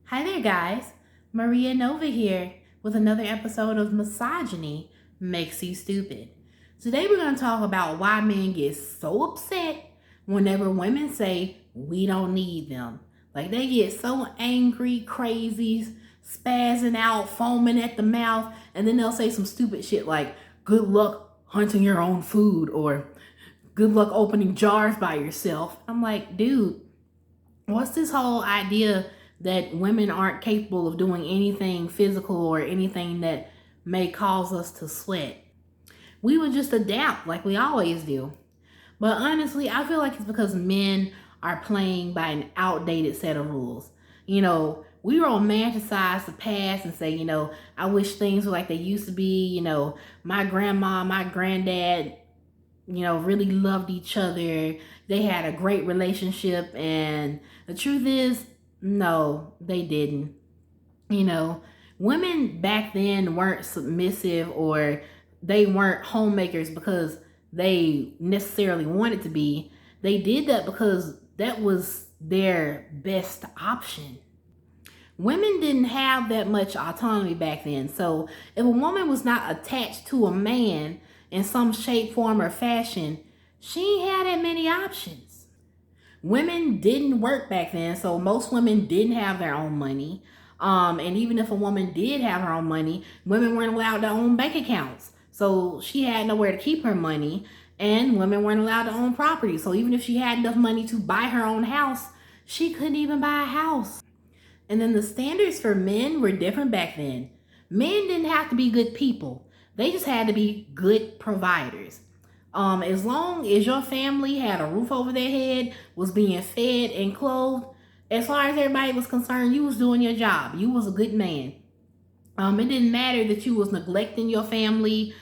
Hi there, guys. Maria Nova here with another episode of Misogyny Makes You Stupid. Today, we're going to talk about why men get so upset whenever women say we don't need them. Like, they get so angry, crazy, spazzing out, foaming at the mouth, and then they'll say some stupid shit like, good luck hunting your own food, or good luck opening jars by yourself. I'm like, dude, what's this whole idea that women aren't capable of doing anything physical or anything that may cause us to sweat? We would just adapt like we always do. But honestly, I feel like it's because men are playing by an outdated set of rules. We romanticize the past and say, I wish things were like they used to be. My grandma, my granddad, really loved each other. They had a great relationship. And the truth is, no, they didn't. Women back then weren't submissive, or they weren't homemakers because they necessarily wanted to be. They did that because that was their best option. Women didn't have that much autonomy back then. So if a woman was not attached to a man in some shape, form, or fashion, she ain't had that many options. Women didn't work back then, so most women didn't have their own money. And even if a woman did have her own money, women weren't allowed to own bank accounts. So she had nowhere to keep her money, and women weren't allowed to own property. So even if she had enough money to buy her own house, she couldn't even buy a house. And then the standards for men were different back then. Men didn't have to be good people. They just had to be good providers. As long as your family had a roof over their head, was being fed and clothed, as far as everybody was concerned, you was doing your job. You was a good man. It didn't matter that you was neglecting your family,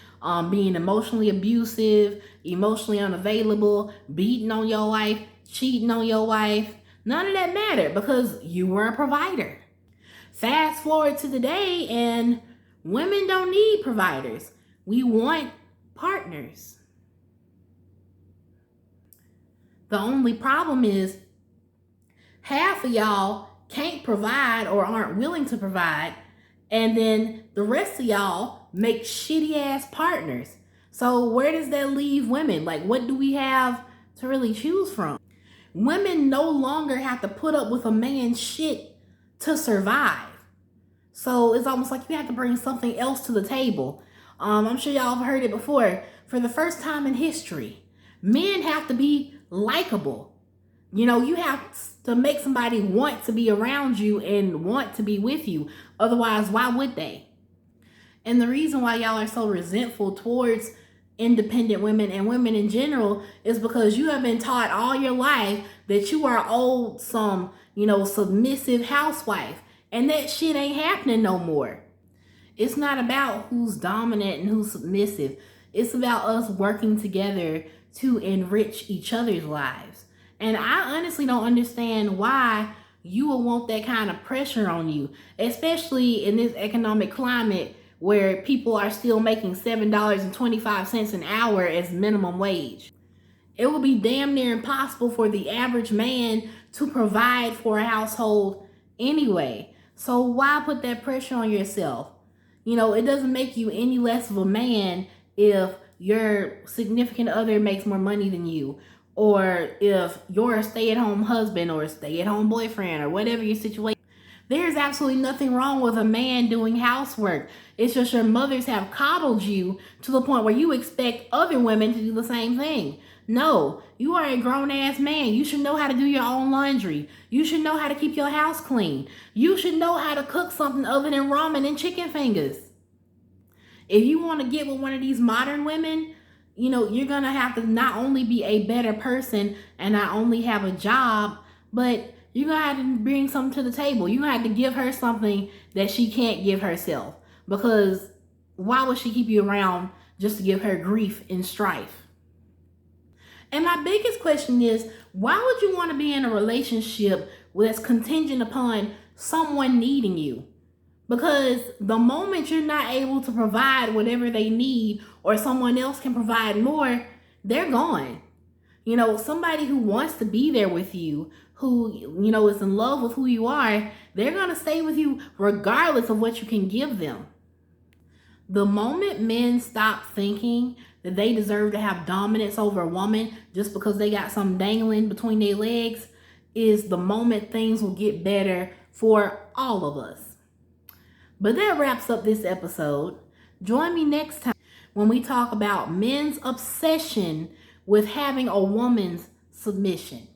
being emotionally abusive, emotionally unavailable, beating on your wife, cheating on your wife. None of that mattered because you were a provider. Fast forward to today, and women don't need providers. We want partners. The only problem is half of y'all can't provide or aren't willing to provide, and then the rest of y'all make shitty ass partners. So where does that leave women? Like, what do we have to really choose from? Women no longer have to put up with a man's shit to survive. So it's almost like you have to bring something else to the table. I'm sure y'all have heard it before. For the first time in history, men have to be likable. You have to make somebody want to be around you and want to be with you. Otherwise, why would they? And the reason why y'all are so resentful towards independent women and women in general is because you have been taught all your life that you are owed some, submissive housewife. And that shit ain't happening no more. It's not about who's dominant and who's submissive. It's about us working together to enrich each other's lives. And I honestly don't understand why you would want that kind of pressure on you, especially in this economic climate where people are still making $7.25 an hour as minimum wage. It would be damn near impossible for the average man to provide for a household anyway. So why put that pressure on yourself? It doesn't make you any less of a man if your significant other makes more money than you, or if you're a stay-at-home husband or a stay-at-home boyfriend or whatever your situation. There's absolutely nothing wrong with a man doing housework. It's just your mothers have coddled you to the point where you expect other women to do the same thing. No, you are a grown-ass man. You should know how to do your own laundry. You should know how to keep your house clean. You should know how to cook something other than ramen and chicken fingers. If you want to get with one of these modern women, you're going to have to not only be a better person and not only have a job, but you're going to have to bring something to the table. You're going to have to give her something that she can't give herself. Because why would she keep you around just to give her grief and strife? And my biggest question is, why would you want to be in a relationship that's contingent upon someone needing you? Because the moment you're not able to provide whatever they need, or someone else can provide more, they're gone. Somebody who wants to be there with you, who, you know, is in love with who you are, they're going to stay with you regardless of what you can give them. The moment men stop thinking that they deserve to have dominance over a woman just because they got something dangling between their legs is the moment things will get better for all of us. But that wraps up this episode. Join me next time when we talk about men's obsession with having a woman's submission.